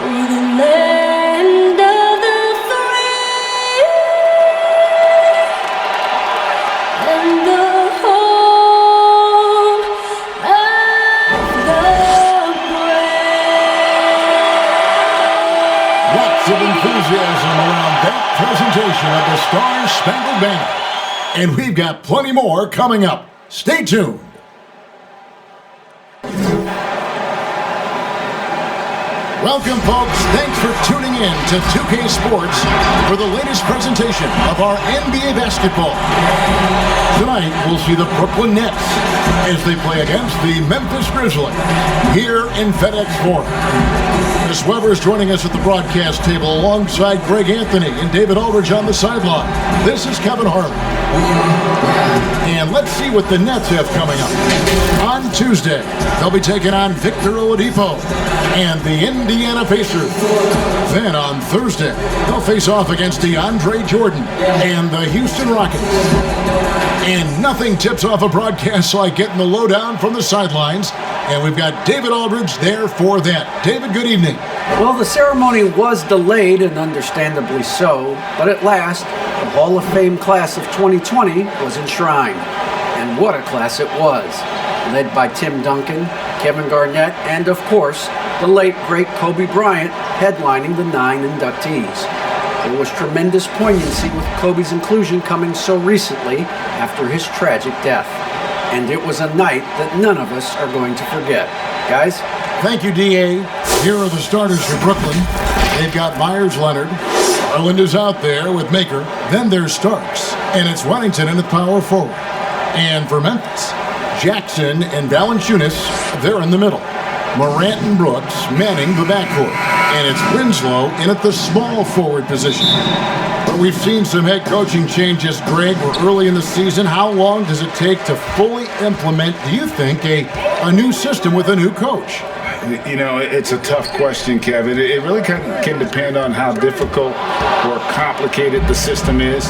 through the land of the free and the home of the brave. Lots of enthusiasm around that presentation of the Star-Spangled Banner. And we've got plenty more coming up. Stay tuned. Welcome, folks. Thanks for tuning in to 2K Sports for the latest presentation of our NBA basketball. Tonight, we'll see the Brooklyn Nets as they play against the Memphis Grizzlies here in FedEx Forum. Chris Weber is joining us at the broadcast table alongside Greg Anthony and David Aldridge on the sideline. This is Kevin Harlan. And let's see what the Nets have coming up. On Tuesday, they'll be taking on Victor Oladipo and the Indiana Pacers. Then on Thursday, they'll face off against DeAndre Jordan and the Houston Rockets. And nothing tips off a broadcast like getting the lowdown from the sidelines. And we've got David Aldridge there for that. David, good evening. Well, the ceremony was delayed, and understandably so, but at last, the Hall of Fame class of 2020 was enshrined. And what a class it was. Led by Tim Duncan, Kevin Garnett, and of course, the late, great Kobe Bryant headlining the 9 inductees. There was tremendous poignancy with Kobe's inclusion coming so recently after his tragic death. And it was a night that none of us are going to forget. Guys? Thank you, D.A. Here are the starters for Brooklyn. They've got Myers Leonard. Garland is out there with Maker. Then there's Starks. And it's Wennington in the power forward. And for Memphis, Jackson and Valanciunas, they're in the middle. Morant and Brooks manning the backcourt. And it's Winslow in at the small forward position. But we've seen some head coaching changes, Greg. We're early in the season. How long does it take to fully implement, do you think, a new system with a new coach? You know, it's a tough question, Kevin. It really can depend on how difficult or complicated the system is.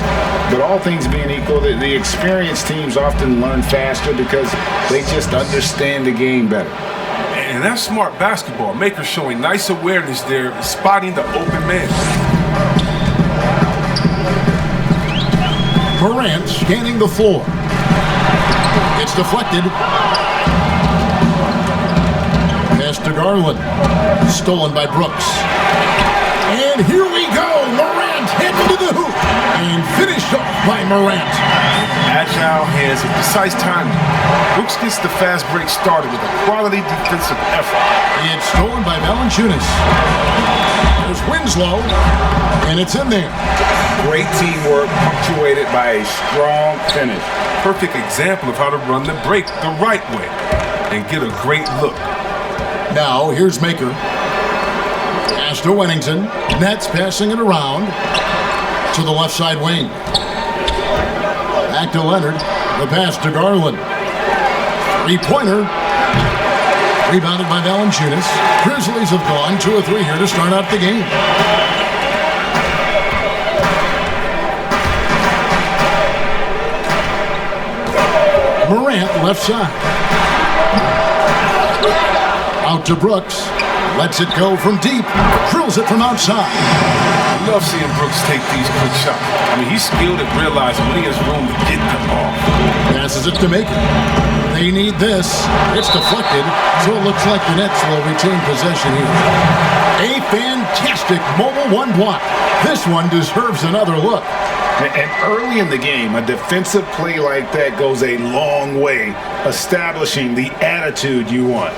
But all things being equal, the experienced teams often learn faster because they just understand the game better. And that's smart basketball. Maker showing nice awareness there, spotting the open man. Morant scanning the floor. It's deflected. Pass to Garland. Stolen by Brooks. And here we go. Morant hit into the hoop. And finished off by Morant. Agile hands and precise timing. Brooks gets the fast break started with a quality defensive effort. It's stolen by Valanciunas. There's Winslow. And it's in there. Great teamwork punctuated by a strong finish. Perfect example of how to run the break the right way and get a great look. Now, here's Maker. Pass to Wennington. Nets passing it around to the left side wing. Back to Leonard. The pass to Garland. Three-pointer. Rebounded by Valanciunas. Grizzlies have gone 2 of 3 here to start out the game. Morant left side. Out to Brooks. Lets it go from deep. Drills it from outside. I love seeing Brooks take these quick shots. I mean, he's skilled at realizing when he has room to get them off. Passes it to Maker. They need this. It's deflected, so it looks like the Nets will retain possession here. A fantastic mobile one block. This one deserves another look. And early in the game, a defensive play like that goes a long way, establishing the attitude you want.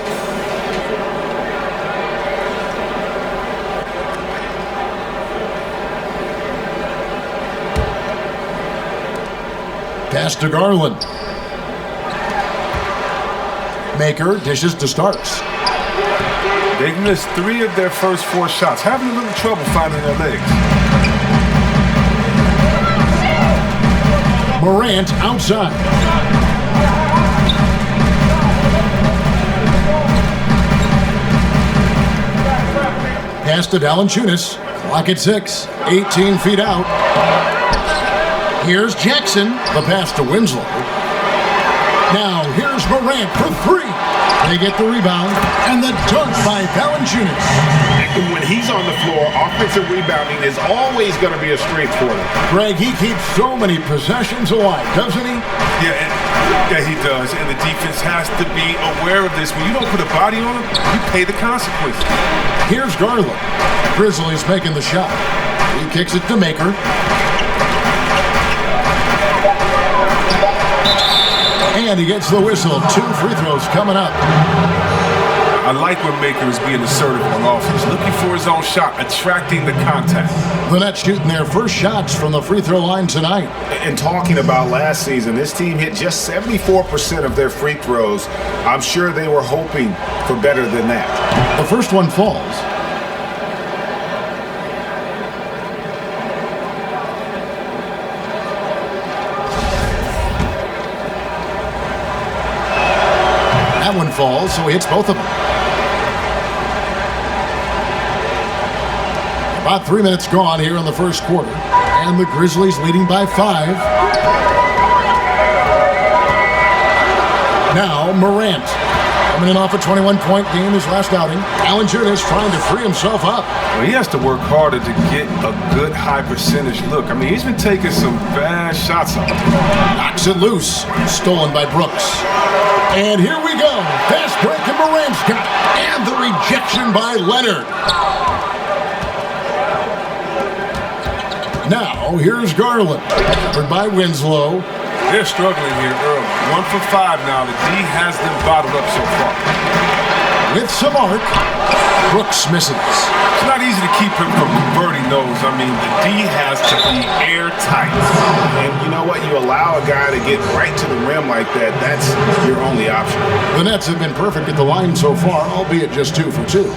Pass to Garland. Maker dishes to Starks. They've missed 3 of their first 4 shots, having a little trouble finding their legs. Morant outside. Pass to Valanciunas. Clock at 6. 18 feet out. Here's Jackson. The pass to Winslow. Now here's Morant for 3. They get the rebound, and the dunk by Valanciunas. When he's on the floor, offensive rebounding is always going to be a strength for them. Greg, he keeps so many possessions alive, doesn't he? Yeah, he does. And the defense has to be aware of this. When you don't put a body on him, you pay the consequences. Here's Garland. Grizzlies making the shot. He kicks it to Maker. And he gets the whistle. 2 free throws coming up. I like when Maker is being assertive on offense, looking for his own shot, attracting the contact. The Nets shooting their first shots from the free throw line tonight. And talking about last season, this team hit just 74% of their free throws. I'm sure they were hoping for better than that. The first one falls. That one falls, so he hits both of them. About 3 minutes gone here in the first quarter, and the Grizzlies leading by 5. Now Morant, coming in off a 21-point game his last outing. Valanciunas trying to free himself up. Well, he has to work harder to get a good high percentage look. I mean, he's been taking some bad shots up. Knocks it loose, stolen by Brooks. And here we go. Fast break and Morant's got it. And the rejection by Leonard. Now, here's Garland. Covered by Winslow. They're struggling here early. 1 for 5 now. The D has them bottled up so far. With some arc, Brooks misses. It's not easy to keep him from converting those. I mean, the D has to be airtight. And you know what? You allow a guy to get right to the rim like that, that's your only option. The Nets have been perfect at the line so far, albeit just 2 for 2.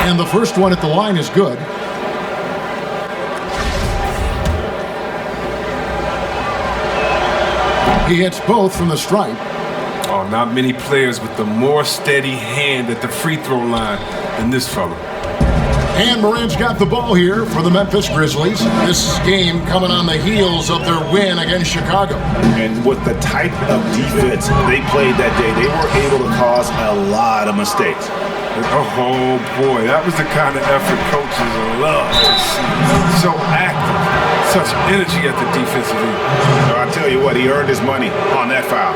And the first one at the line is good. He hits both from the stripe. Oh, not many players with the more steady hand at the free throw line than this fella. And Morant's got the ball here for the Memphis Grizzlies. This game coming on the heels of their win against Chicago. And with the type of defense they played that day, they were able to cause a lot of mistakes. Oh boy, that was the kind of effort coaches love to see. So active, such energy at the defensive end. So I tell you what, he earned his money on that foul.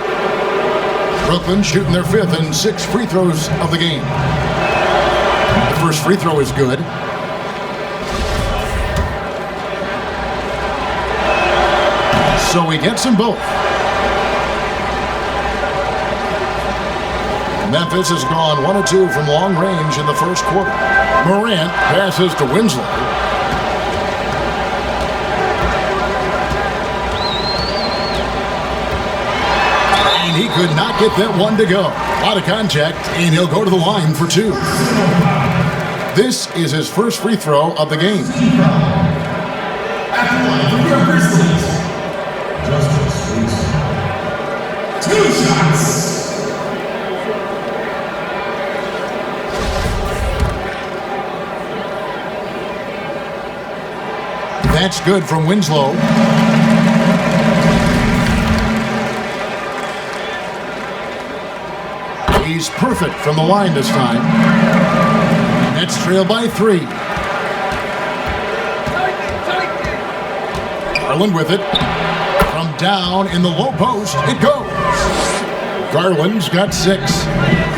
Brooklyn shooting their 5th and 6 free throws of the game. The first free throw is good. So he gets them both. Memphis has gone 1 of 2 from long range in the first quarter. Morant passes to Winslow. And he could not get that one to go. Out of contact, and he'll go to the line for 2. This is his first free throw of the game. That's good from Winslow. He's perfect from the line this time. Nets trail by 3. Garland with it. From down in the low post, it goes. Garland's got 6.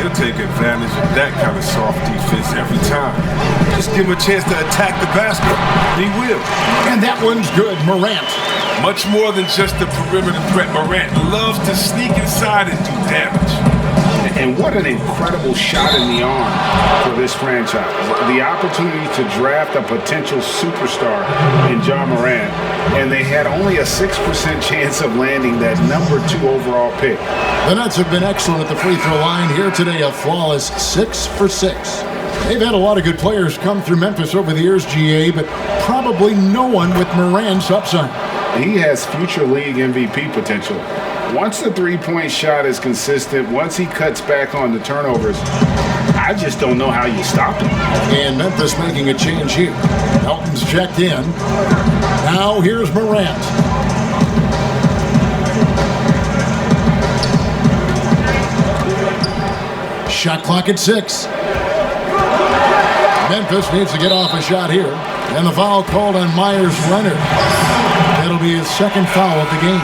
He'll take advantage of that kind of soft defense every time. Just give him a chance to attack the basket. He will. And that one's good. Morant. Much more than just the perimeter threat. Morant loves to sneak inside and do damage. And what an incredible shot in the arm for this franchise. The opportunity to draft a potential superstar in Ja Morant, and they had only a 6% chance of landing that number 2 overall pick. The Nets have been excellent at the free throw line here today, a flawless 6 for 6. They've had a lot of good players come through Memphis over the years, GA, but probably no one with Morant's upside. He has future league MVP potential. Once the three-point shot is consistent, once he cuts back on the turnovers, I just don't know how you stop him. And Memphis making a change here. Elton's checked in. Now here's Morant. Shot clock at 6. Memphis needs to get off a shot here. And the foul called on Meyers Leonard. That'll be his second foul of the game.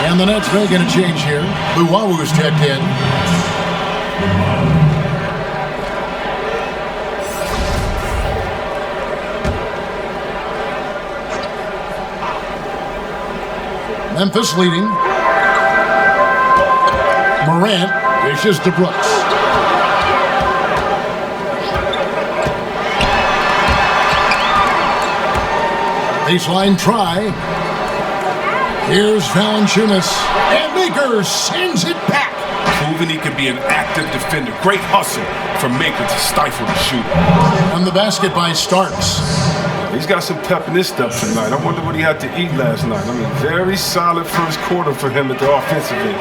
And the Nets making a change here. Luwawu checked in. Memphis leading. Morant dishes to Brooks. Baseline try. Here's Valanciunas. And Maker sends it back. Proving he could be an active defender. Great hustle from Maker to stifle the shooter. On the basket by Starks. He's got some pep in his step tonight. I wonder what he had to eat last night. I mean, very solid first quarter for him at the offensive end.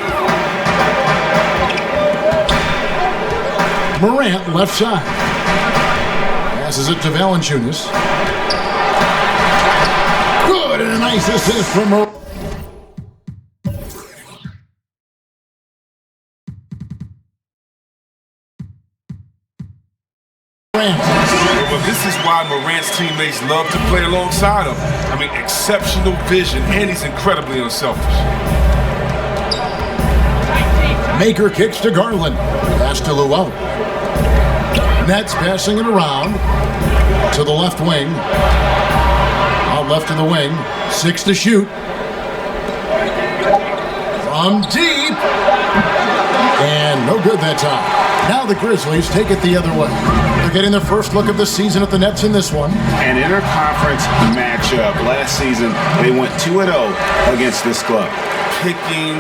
Morant left side. Passes it to Valanciunas. Good, and a nice assist from Morant. Well, this is why Morant's teammates love to play alongside him. I mean, exceptional vision, and he's incredibly unselfish. Maker kicks to Garland. Pass to Luwawu. Nets passing it around to the left wing. Out left to the wing. 6 to shoot. From deep. And no good that time. Now the Grizzlies take it the other way. They're getting their first look of the season at the Nets in this one. An interconference matchup. Last season, they went 2-0 against this club. Picking,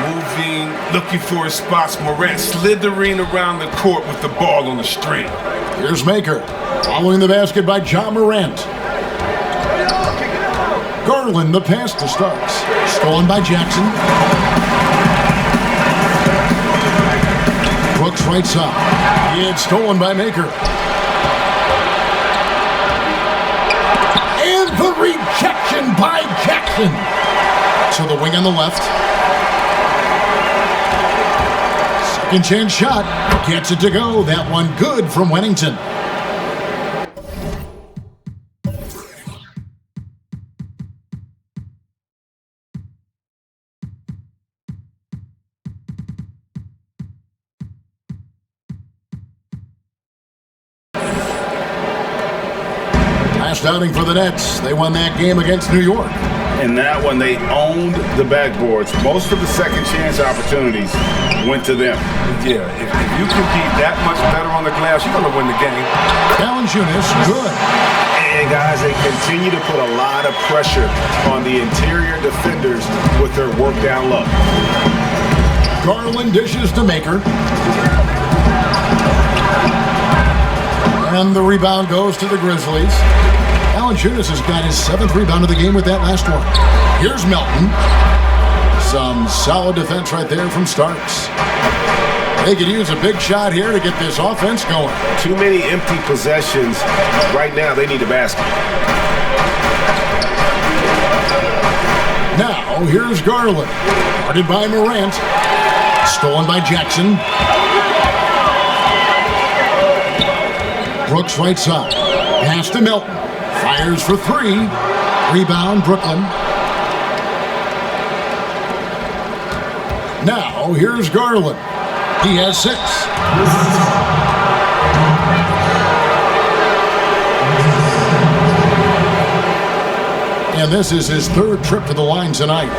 moving, looking for his spots. Morant slithering around the court with the ball on the string. Here's Maker. Following the basket by John Morant. Garland, the pass to Starks. Stolen by Jackson. Brooks right side. It's stolen by Maker. And the rejection by Jackson. To the wing on the left. Second chance shot. Gets it to go. That one good from Wennington. Last outing for the Nets. They won that game against New York. In that one, they owned the backboards. Most of the second chance opportunities went to them. Yeah, if you can be that much better on the glass, you're going to win the game. Valanciunas, good. And guys, they continue to put a lot of pressure on the interior defenders with their work down low. Garland dishes to Maker. And the rebound goes to the Grizzlies. Valanciunas has got his 7th rebound of the game with that last one. Here's Melton. Some solid defense right there from Starks. They could use a big shot here to get this offense going. Too many empty possessions. Right now, they need a basket. Now, here's Garland. Guarded by Morant. Stolen by Jackson. Brooks right side. Pass to Melton. Fires for 3. Rebound, Brooklyn. Now, here's Garland. He has 6. And this is his 3rd trip to the line tonight.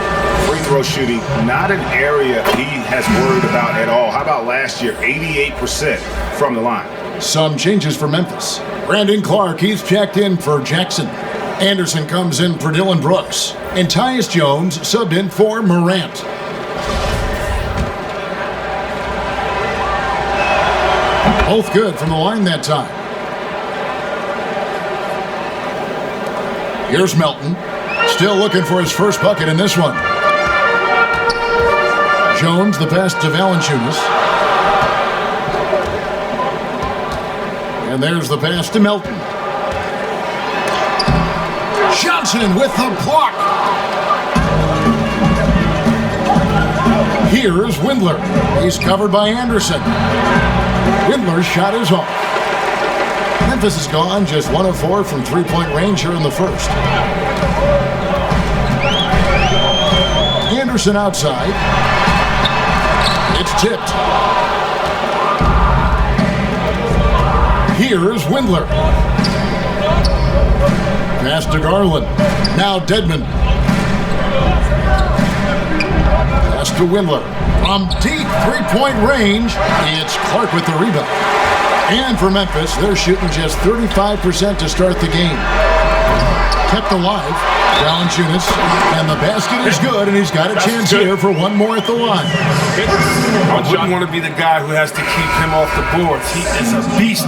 Free throw shooting, not an area he has worried about at all. How about last year? 88% from the line. Some changes for Memphis. Brandon Clark, he's checked in for Jackson. Anderson comes in for Dylan Brooks. And Tyus Jones subbed in for Morant. Both good from the line that time. Here's Melton. Still looking for his first bucket in this one. Jones, the pass to Valanciunas. And there's the pass to Melton. Johnson with the block. Here's Windler. He's covered by Anderson. Windler's shot is off. Memphis is gone, just 1 of 4 from three-point range here in the first. Anderson outside. It's tipped. Here's Windler. Pass to Garland. Now Dedmon. Pass to Windler. From deep three-point range, it's Clark with the rebound. And for Memphis, they're shooting just 35% to start the game. Kept alive, Valanciunas, and the basket is good, and he's got a chance here for one more at the line. I wouldn't want to be the guy who has to keep him off the boards. He is a beast.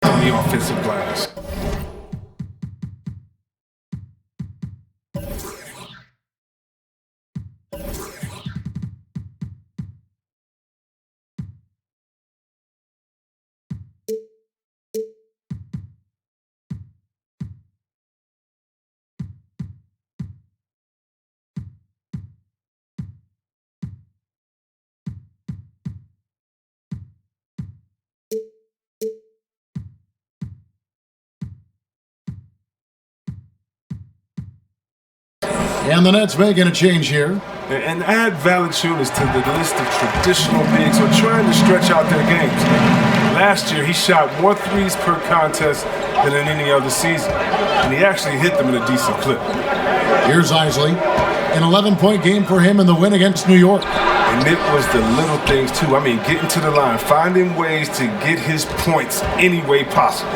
On the offensive glass. And the Nets making a change here. And add Valanciunas to the list of traditional bigs who are trying to stretch out their games. Last year, he shot more threes per contest than in any other season. And he actually hit them in a decent clip. Here's Isley. An 11-point game for him in the win against New York. And it was the little things, too. I mean, getting to the line, finding ways to get his points any way possible.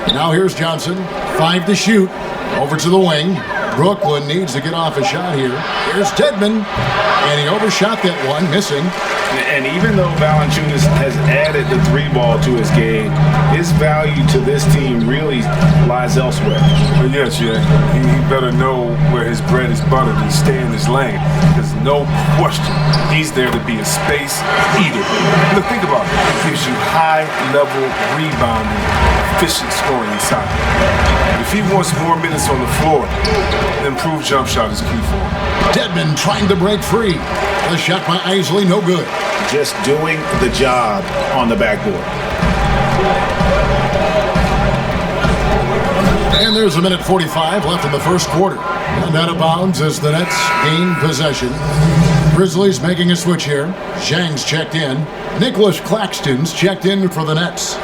Now here's Johnson. 5 to shoot. Over to the wing. Brooklyn needs to get off a shot here. Here's Dedmon, and he overshot that one, missing. And even though Valanciunas has added the three ball to his game, his value to this team really lies elsewhere. Well, yes, yeah. He better know where his bread is buttered and stay in his lane. Because no question, he's there to be a space eater. Look, think about it. It gives you high-level rebounding, efficient scoring inside. If he wants more minutes on the floor, the improved jump shot is key for him. Dedmon trying to break free. The shot by Isley, no good. Just doing the job on the backboard. And there's a minute 45 left in the first quarter. And out of bounds as the Nets gain possession. Grizzlies making a switch here. Zhang's checked in. Nicholas Claxton's checked in for the Nets.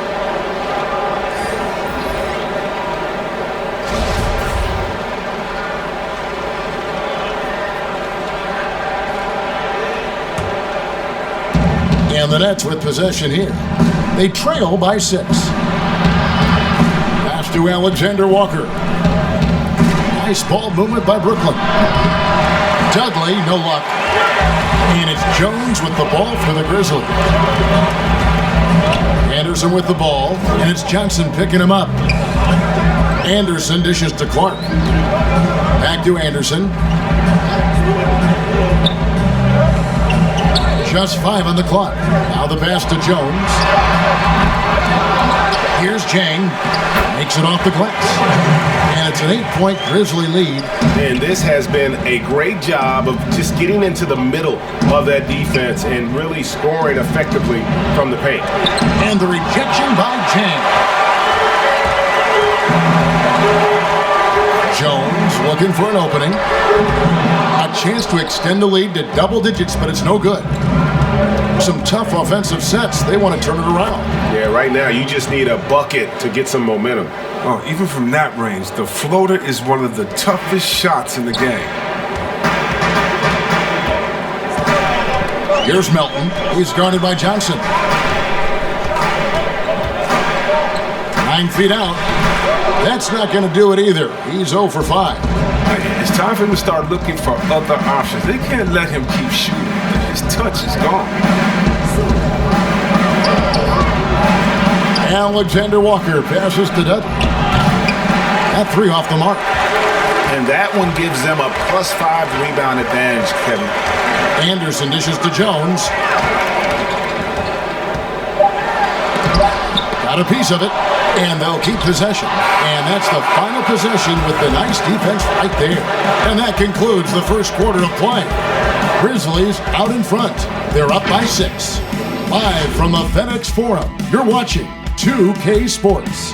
And the Nets with possession here. They trail by 6. Pass to Alexander Walker. Nice ball movement by Brooklyn. Dudley, no luck. And it's Jones with the ball for the Grizzlies. Anderson with the ball, and it's Johnson picking him up. Anderson dishes to Clark. Back to Anderson. Just 5 on the clock. Now the pass to Jones. Here's Chang. Makes it off the glass. And it's an 8-point Grizzly lead. And this has been a great job of just getting into the middle of that defense and really scoring effectively from the paint. And the rejection by Chang. Jones looking for an opening. A chance to extend the lead to double digits, but it's no good. Some tough offensive sets. They want to turn it around. Yeah, right now you just need a bucket to get some momentum. Oh, even from that range, the floater is one of the toughest shots in the game. Here's Melton. He's guarded by Johnson. 9 feet out. That's not going to do it either. He's 0 for 5. It's time for him to start looking for other options. They can't let him keep shooting. His touch is gone. Alexander Walker passes to Dudley. That 3 off the mark. And that one gives them a +5 rebound advantage, Kevin. Anderson dishes to Jones. Got a piece of it. And they'll keep possession. And that's the final possession with the nice defense right there. And that concludes the first quarter of play. Grizzlies out in front. They're up by 6. Live from the FedEx Forum, you're watching 2K Sports.